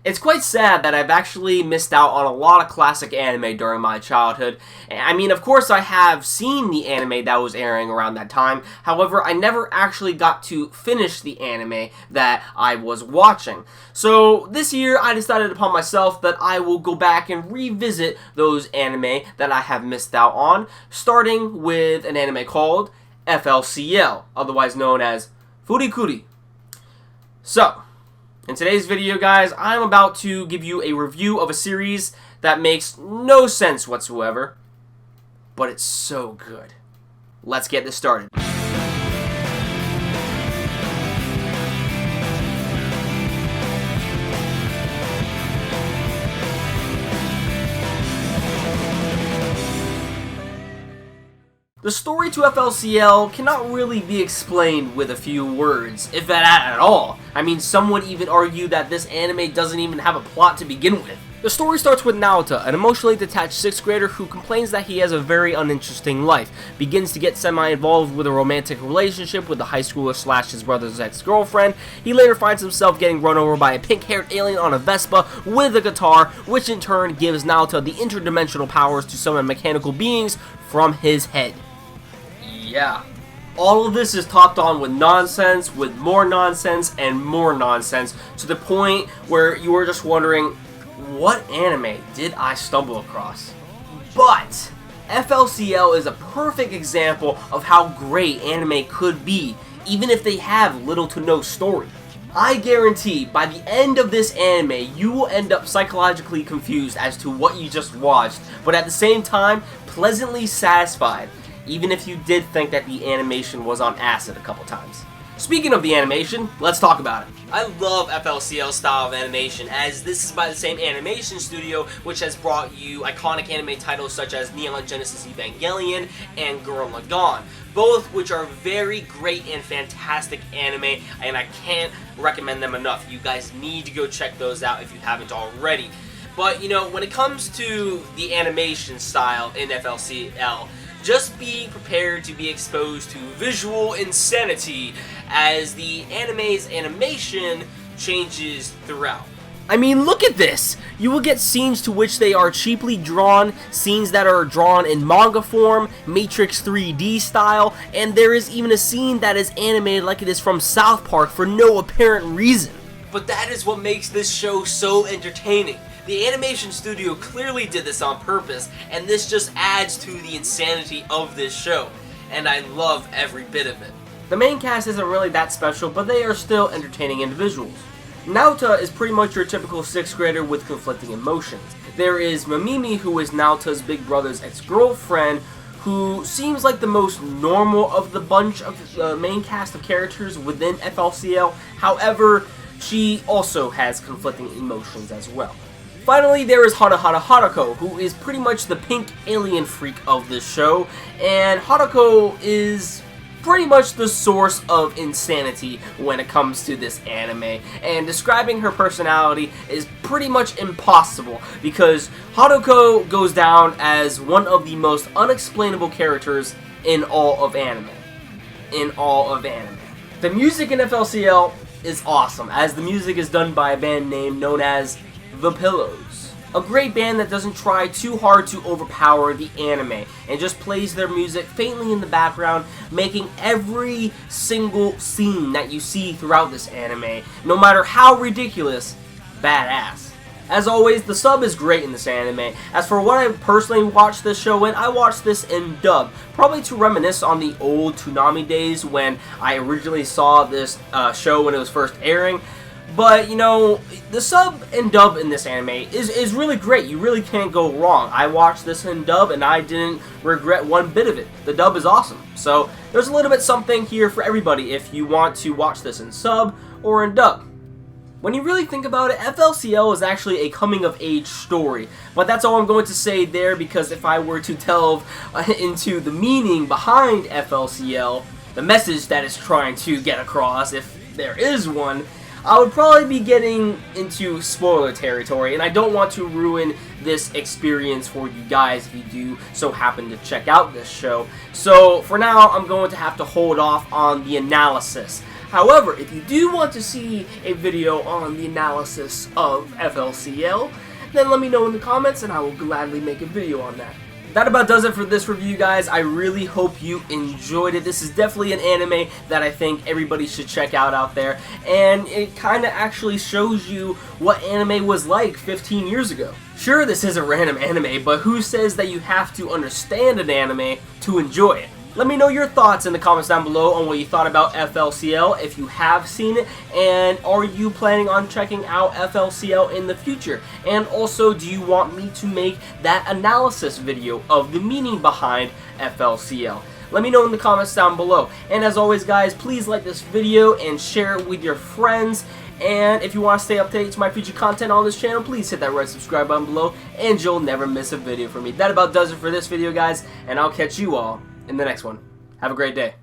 It's quite sad that I've actually missed out on a lot of classic anime during my childhood. I mean, of course I have seen the anime that was airing around that time, however, I never actually got to finish the anime that I was watching. So this year I decided upon myself that I will go back and revisit those anime that I have missed out on, starting with an anime called FLCL, otherwise known as Fooly Cooly. So, in today's video, guys, I'm about to give you a review of a series that makes no sense whatsoever, but it's so good. Let's get this started. The story to FLCL cannot really be explained with a few words, if that at all. I mean, some would even argue that this anime doesn't even have a plot to begin with. The story starts with Naota, an emotionally detached 6th grader who complains that he has a very uninteresting life, begins to get semi-involved with a romantic relationship with the high schooler slash his brother's ex-girlfriend. He later finds himself getting run over by a pink-haired alien on a Vespa with a guitar, which in turn gives Naota the interdimensional powers to summon mechanical beings from his head. Yeah. All of this is topped on with nonsense, with more nonsense, and more nonsense, to the point where you are just wondering, what anime did I stumble across? But FLCL is a perfect example of how great anime could be, even if they have little to no story. I guarantee by the end of this anime, you will end up psychologically confused as to what you just watched, but at the same time, pleasantly satisfied, even if you did think that the animation was on acid a couple times. Speaking of the animation, let's talk about it. I love FLCL's style of animation, as this is by the same animation studio which has brought you iconic anime titles such as Neon Genesis Evangelion and Gurren Lagann, both which are very great and fantastic anime, and I can't recommend them enough. You guys need to go check those out if you haven't already. But, you know, when it comes to the animation style in FLCL, just be prepared to be exposed to visual insanity as the anime's animation changes throughout. I mean, look at this! You will get scenes to which they are cheaply drawn, scenes that are drawn in manga form, Matrix 3D style, and there is even a scene that is animated like it is from South Park for no apparent reason. But that is what makes this show so entertaining. The animation studio clearly did this on purpose, and this just adds to the insanity of this show, and I love every bit of it. The main cast isn't really that special, but they are still entertaining individuals. Naota is pretty much your typical 6th grader with conflicting emotions. There is Mamimi, who is Naota's big brother's ex-girlfriend, who seems like the most normal of the bunch of the main cast of characters within FLCL, however, she also has conflicting emotions as well. Finally, there is Haruko, who is pretty much the pink alien freak of this show, and Haruko is pretty much the source of insanity when it comes to this anime, and describing her personality is pretty much impossible because Haruko goes down as one of the most unexplainable characters in all of anime. The music in FLCL is awesome, as the music is done by a band name known as The Pillows. A great band that doesn't try too hard to overpower the anime and just plays their music faintly in the background, making every single scene that you see throughout this anime, no matter how ridiculous, badass. As always, the sub is great in this anime. As for what I personally watched this show in, I watched this in dub, probably to reminisce on the old Toonami days when I originally saw this show when it was first airing. But, you know, the sub and dub in this anime is really great. You really can't go wrong. I watched this in dub and I didn't regret one bit of it. The dub is awesome. So, there's a little bit something here for everybody if you want to watch this in sub or in dub. When you really think about it, FLCL is actually a coming-of-age story. But that's all I'm going to say there, because if I were to delve into the meaning behind FLCL, the message that it's trying to get across, if there is one, I would probably be getting into spoiler territory, and I don't want to ruin this experience for you guys if you do so happen to check out this show. So for now, I'm going to have to hold off on the analysis. However, if you do want to see a video on the analysis of FLCL, then let me know in the comments and I will gladly make a video on that. That about does it for this review, guys. I really hope you enjoyed it. This is definitely an anime that I think everybody should check out there, and it kind of actually shows you what anime was like 15 years ago. Sure, this is a random anime, but who says that you have to understand an anime to enjoy it? Let me know your thoughts in the comments down below on what you thought about FLCL, if you have seen it, and are you planning on checking out FLCL in the future? And also, do you want me to make that analysis video of the meaning behind FLCL? Let me know in the comments down below. And as always, guys, please like this video and share it with your friends. And if you want to stay up to date to my future content on this channel, please hit that red subscribe button below, and you'll never miss a video from me. That about does it for this video, guys, and I'll catch you all in the next one. Have a great day.